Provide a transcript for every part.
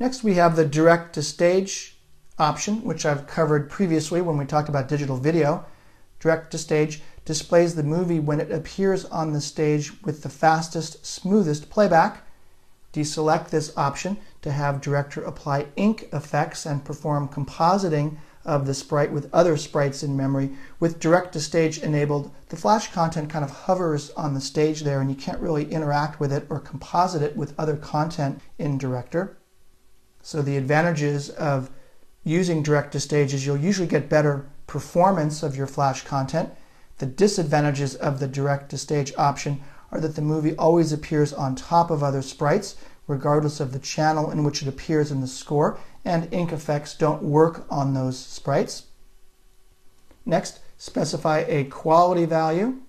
Next we have the direct to stage option, which I've covered previously when we talked about digital video. Direct to stage displays the movie when it appears on the stage with the fastest, smoothest playback. Deselect this option to have director apply ink effects and perform compositing of the sprite with other sprites in memory. With direct to stage enabled, the flash content kind of hovers on the stage there and you can't really interact with it or composite it with other content in Director. So the advantages of using direct to stage is you'll usually get better performance of your flash content. The disadvantages of the direct to stage option are that the movie always appears on top of other sprites, regardless of the channel in which it appears in the score, and ink effects don't work on those sprites. Next, specify a quality value.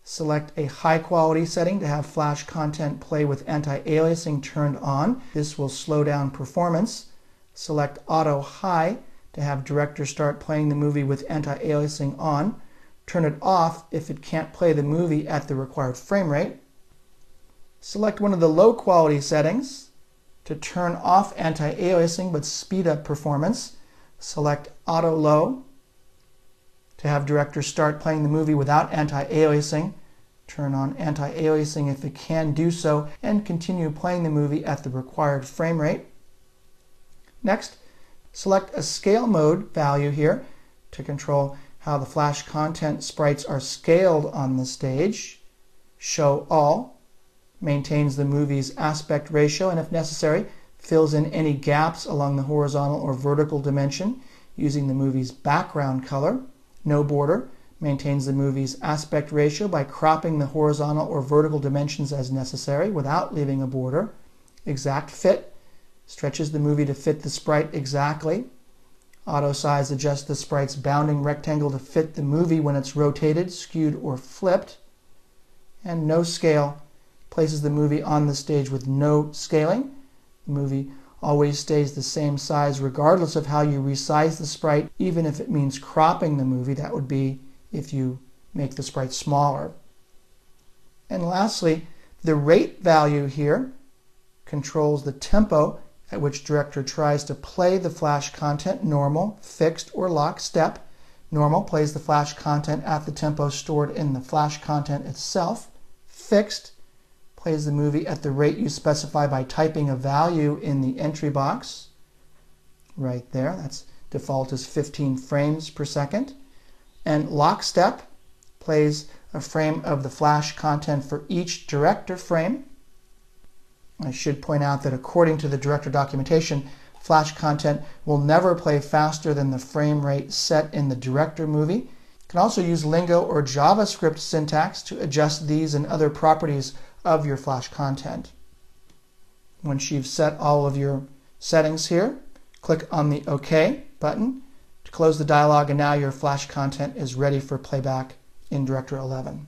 Select a high quality setting to have flash content play with anti-aliasing turned on. This will slow down performance. Select auto high to have director start playing the movie with anti-aliasing on. Turn it off if it can't play the movie at the required frame rate. Select one of the low quality settings to turn off anti-aliasing but speed up performance. Select auto low to have director start playing the movie without anti-aliasing. Turn on anti-aliasing if it can do so and continue playing the movie at the required frame rate. Next, select a scale mode value here to control how the flash content sprites are scaled on the stage. Show all maintains the movie's aspect ratio and if necessary fills in any gaps along the horizontal or vertical dimension using the movie's background color. No border maintains the movie's aspect ratio by cropping the horizontal or vertical dimensions as necessary without leaving a border. Exact fit stretches the movie to fit the sprite exactly. Auto size adjusts the sprite's bounding rectangle to fit the movie when it's rotated, skewed, or flipped. And no scale places the movie on the stage with no scaling. The movie always stays the same size regardless of how you resize the sprite, even if it means cropping the movie. That would be if you make the sprite smaller. And lastly, the rate value here controls the tempo at which director tries to play the flash content, normal, fixed, or lockstep. Normal plays the flash content at the tempo stored in the flash content itself. Fixed plays the movie at the rate you specify by typing a value in the entry box. Right there, that's default is 15 frames per second. And lockstep plays a frame of the flash content for each director frame. I should point out that according to the director documentation, flash content will never play faster than the frame rate set in the director movie. You can also use Lingo or JavaScript syntax to adjust these and other properties of your flash content. Once you've set all of your settings here, click on the OK button to close the dialog, and now your flash content is ready for playback in Director 11.